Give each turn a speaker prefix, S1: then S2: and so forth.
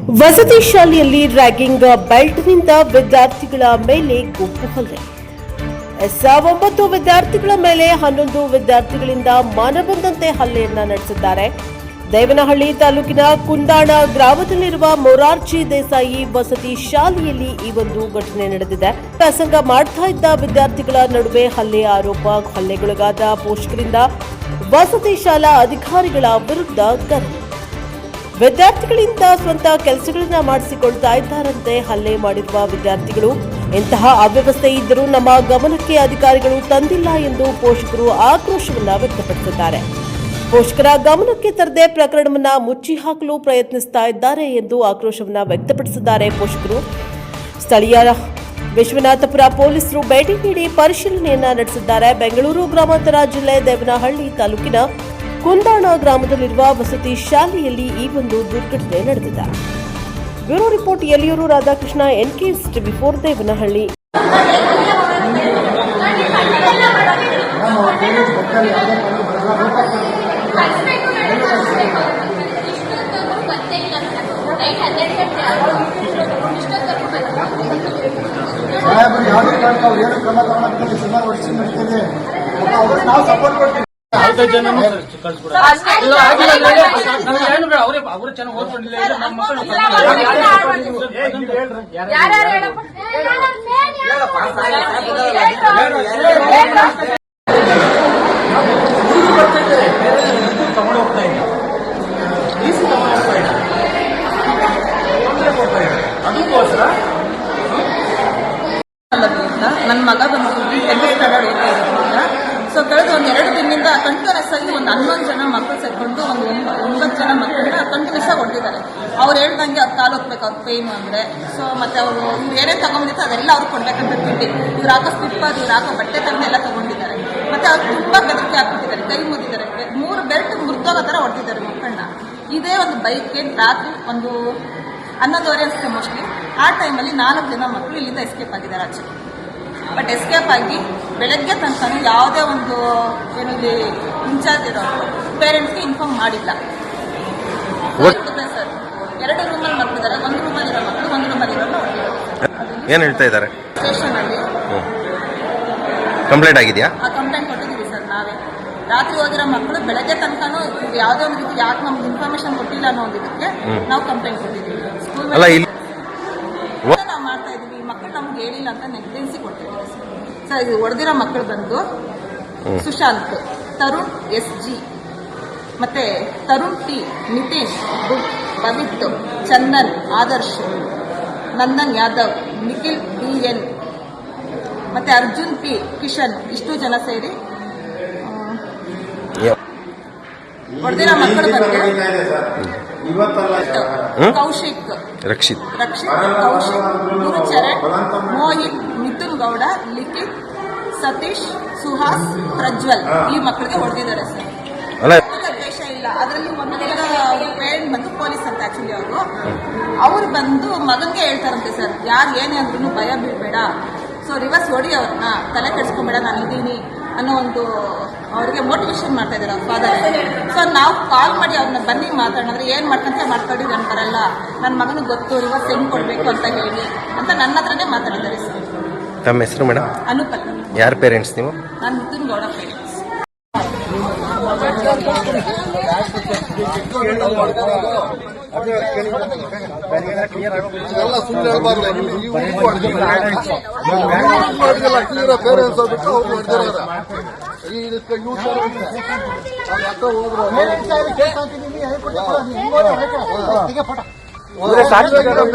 S1: ವಸತಿ ಶಾಲೆಯಲ್ಲಿ ರ್ಯಾಗಿಂಗ್ ಬೆಲ್ಟ್ನಿಂದ ವಿದ್ಯಾರ್ಥಿಗಳ ಮೇಲೆ ಗುಂಪು ಹಲ್ಲೆ. 9 ವಿದ್ಯಾರ್ಥಿಗಳ ಮೇಲೆ 11 ವಿದ್ಯಾರ್ಥಿಗಳಿಂದ ಮನಬಂದಂತೆ ಹಲ್ಲೆಯನ್ನ ನಡೆಸಿದ್ದಾರೆ. ದೇವನಹಳ್ಳಿ ತಾಲೂಕಿನ ಕುಂದಾಣ ಗ್ರಾಮದಲ್ಲಿರುವ ಮೊರಾರ್ಜಿ ದೇಸಾಯಿ ವಸತಿ ಶಾಲೆಯಲ್ಲಿ ಈ ಒಂದು ಘಟನೆ ನಡೆದಿದೆ. ವ್ಯಾಸಂಗ ಮಾಡ್ತಾ ಇದ್ದ ವಿದ್ಯಾರ್ಥಿಗಳ ನಡುವೆ ಹಲ್ಲೆಯ ಆರೋಪ. ಹಲ್ಲೆಗೊಳಗಾದ ಪೋಷಕರಿಂದ ವಸತಿ ಶಾಲಾ ಅಧಿಕಾರಿಗಳ ವಿರುದ್ಧ ಗರಂ. ವಿದ್ಯಾರ್ಥಿಗಳಿಂದ ಸ್ವಂತ ಕೆಲಸಗಳನ್ನ ಮಾಡಿಸಿಕೊಳ್ತಾ ಇದ್ದಾರಂತೆ. ಹಲ್ಲೆ ಮಾಡಿರುವ ವಿದ್ಯಾರ್ಥಿಗಳು ಇಂತಹ ಅವ್ಯವಸ್ಥೆ ಇದ್ದರೂ ನಮ್ಮ ಗಮನಕ್ಕೆ ಅಧಿಕಾರಿಗಳು ತಂದಿಲ್ಲ ಎಂದು ಪೋಷಕರು ಆಕ್ರೋಶವನ್ನ ವ್ಯಕ್ತಪಡಿಸಿದ್ದಾರೆ. ಪೋಷಕರ ಗಮನಕ್ಕೆ ತರದೆ ಪ್ರಕರಣವನ್ನ ಮುಚ್ಚಿ ಹಾಕಲು ಪ್ರಯತ್ನಿಸ್ತಾ ಇದ್ದಾರೆ ಎಂದು ಆಕ್ರೋಶವನ್ನ ವ್ಯಕ್ತಪಡಿಸಿದ್ದಾರೆ ಪೋಷಕರು. ಸ್ಥಳೀಯ ವಿಶ್ವನಾಥಪುರ ಪೊಲೀಸರು ಭೇಟಿ ನೀಡಿ ಪರಿಶೀಲನೆಯನ್ನ ನಡೆಸಿದ್ದಾರೆ. ಬೆಂಗಳೂರು ಗ್ರಾಮಾಂತರ ಜಿಲ್ಲೆ ದೇವನಹಳ್ಳಿ ತಾಲೂಕಿನ ಕುಂದಾಣ ಗ್ರಾಮದಲ್ಲಿರುವ ವಸತಿ ಶಾಲೆಯಲ್ಲಿ ಈ ಒಂದು ದುರ್ಘಟನೆ ನಡೆದಿದೆ. Bureau report Yaliyur Radhakrishna, NKS TV4 Devanahalli.
S2: ನನ್ನ ಮಗ ಬಂದು ಸ್ಟ್ಯಾಂಡರ್ಡ್ ಓದ್ತಾ ಇರೋದ್ರಿಂದ ಸೊ ಕಳೆದ ಒಂದು 2 ದಿನದಿಂದ ಕಂಟಿನ್ಯೂಸ್ ಆಗಿ ಒಂದು 11 ಜನ ಮಕ್ಕಳು ಸೇರ್ಕೊಂಡು ಒಂದು 9 ಜನ ಮಕ್ಕಳನ್ನ ಕಂಟಿನ್ಯೂಸ್ ಆಗಿ ಹೊಡೆದಿದ್ದಾರೆ. ಅವ್ರು ಹೇಳ್ದಂಗೆ ಅವ್ರು ಕಾಲು ಹೋಗ್ಬೇಕು, ಅವ್ರ ಪೇಯ್ನು ಅಂದರೆ. ಸೊ ಮತ್ತೆ ಅವರು ಏನೇ ತಗೊಂಡಿತ್ತು ಅದೆಲ್ಲ ಅವ್ರು ಕೊಡ್ಬೇಕಂತ ಬಿಟ್ಟು ಇವ್ರು ಹಾಕೋ ಸ್ಲಿಪ್ ಇವ್ರು ಹಾಕೋ ಬಟ್ಟೆ ಎಲ್ಲ ತಗೊಂಡಿದ್ದಾರೆ. ಮತ್ತೆ ಅವ್ರು ತುಂಬಾ ಬೆದರಿಕೆ ಹಾಕ್ಬಿಟ್ಟಿದ್ದಾರೆ, ಕೈ ಮುದ್ದಿದ್ದಾರೆ, 3 ಬೆಲ್ಟ್ ಮುರಿದೋಗೋ ಥರ ಹೊಡೆದಿದ್ದಾರೆ ಮಕ್ಕಳನ್ನ. ಇದೇ ಒಂದು ಬೈಕ್ಗೆ ರಾತ್ರಿ ಒಂದು 11:30 ಅನ್ಸುತ್ತೆ ಮೋಸ್ಟ್ಲಿ. ಆ ಟೈಮಲ್ಲಿ 4 ಜನ ಮಕ್ಕಳು ಇಲ್ಲಿಂದ ಎಸ್ಕೇಪ್ ಆಗಿದ್ದಾರೆ ಆಚೆ. ಬಟ್ ಎಸ್ಕೇಪ್ ಆಗಿ ಬೆಳಗ್ಗೆ ತನಕ ಯಾವುದೇ ಒಂದು ಏನಿದೆ ಇನ್ಚಾರ್ಜ್ ಇರೋರು ಪೇರೆಂಟ್ಸ್ಗೆ ಇನ್ಫಾರ್ಮ್ ಮಾಡಿಲ್ಲ ಸರ್. 2 ರೂಮಲ್ಲಿ ಮಕ್ಕಳಿದ್ದಾರೆ, 1 ರೂಮಲ್ಲಿ ಇರೋ ಮಕ್ಕಳು, 1 ರೂಮಲ್ಲಿ ಇರೋ
S3: ಏನು ಹೇಳ್ತಾ ಇದ್ದಾರೆ?
S2: ಸ್ಟೇಷನ್ ಅಲ್ಲಿ
S3: ಕಂಪ್ಲೇಂಟ್ ಆಗಿದೆಯಾ?
S2: ಕಂಪ್ಲೇಂಟ್ ಕೊಟ್ಟಿದ್ದೀವಿ ಸರ್. ನಾವೇ ರಾತ್ರಿ ಹೋಗಿರೋ ಮಕ್ಕಳು ಬೆಳಗ್ಗೆ ತನಕನೂ ಯಾವುದೇ ಒಂದು ರೀತಿ ಯಾಕೆ ನಮ್ಗೆ ಇನ್ಫಾರ್ಮೇಶನ್ ಕೊಟ್ಟಿಲ್ಲ ಅನ್ನೋ ಒಂದು ಇದಕ್ಕೆ ನಾವು ಕಂಪ್ಲೇಂಟ್ ಕೊಟ್ಟಿದ್ದೀವಿ. ಸ್ಕೂಲ್ ನಾವು ಮಾಡ್ತಾ ಇದೀವಿ. ಮಕ್ಕಳು ನಮ್ಗೆ ಹೇಳಿಲ್ಲ ಅಂತ ನೆಗ್ಲೆನ್ಸಿ ಕೊಟ್ಟಿದ್ದೀವಿ ಸರ್. ಇದು ಹೊಡೆದಿರೋ ಮಕ್ಕಳು ಬಂದು ಸುಶಾಂತ್, ತರುಣ್ SG, ಮತ್ತೆ ತರುಣ್ T, ನಿತಿನ್, ಪವಿತ್, ಚಂದನ್, ಆದರ್ಶ್, ನಂದನ್ ಯಾದವ್, ನಿಖಿಲ್ DN, ಮತ್ತೆ ಅರ್ಜುನ್ P, ಕಿಶನ್, ಇಷ್ಟು ಜನ ಸೇರಿ ಹೊಡೆದಿರೋ ಮಕ್ಕಳು ಬಂದು ಕೌಶಿಕ್, ರಕ್ಷಿತ್, ಕೌಶಿಕ್, ಗುರುಚರಣ್, ಮೋಹಿತ್, ಮಿಥುನ್ ಗೌಡ, ಲಿಖಿತ್, ಸತೀಶ್, ಸುಹಾಸ್, ಪ್ರಜ್ವಲ್ ಈ ಮಕ್ಕಳಿಗೆ ಹೊಡೆದಿದ್ದಾರೆ ಸರ್. ಉದ್ದೇಶ ಇಲ್ಲ. ಅದರಲ್ಲಿ ಒಂದು ಪೇರೆಂಟ್ ಬಂದು ಪೊಲೀಸ್ ಅಂತ ಆಕ್ಚುಲಿ ಅವ್ರು ಬಂದು ಮಗನ್ಗೆ ಹೇಳ್ತಾರಂತೆ ಸರ್, ಯಾರು ಏನೇ ಅಂದ್ರೂ ಭಯ ಬೀಳ್ಬೇಡ, ಸೊ ರಿವರ್ಸ್ ಹೊಡಿ, ಅವ್ರನ್ನ ತಲೆ ಕೆಡಿಸ್ಕೊಂಬೇಡ, ನಾನು ಇದ್ದೀನಿ ಅನ್ನೋ ಒಂದು ಅವ್ರಿಗೆ ಮೋಟಿವೇಶನ್ ಮಾಡ್ತಾ ಇದ್ದಾರೆ ಅವ್ರ ಫಾದರ್. ಸೊ ನಾವು ಕಾಲ್ ಮಾಡಿ ಅವ್ರನ್ನ ಬನ್ನಿ ಮಾತಾಡಿದ್ರೆ ಏನು ಮಾಡ್ಕೊಂಡು ನಾನು ಬರಲ್ಲ, ನನ್ನ ಮಗನಿಗೆ ಗೊತ್ತು ರಿವರ್ಸ್ ಹೆಂಗ್ ಕೊಡಬೇಕು ಅಂತ ಹೇಳಿ ಅಂತ ನನ್ನ ಹತ್ರನೇ ಮಾತಾಡಿದ್ದಾರೆ ಸರ್.
S3: ತಮ್ಮ ಹೆಸರು ಮೇಡಮ್?
S2: ಅನುಪಲ್.
S3: ಯಾರ ಪೇರೆಂಟ್ಸ್ ನೀವು?
S2: ನಾನು ಮಿಥುನ್ ಗೌಡ ಪೇರೆಂಟ್ಸ್.
S4: ಹೋದ್ರು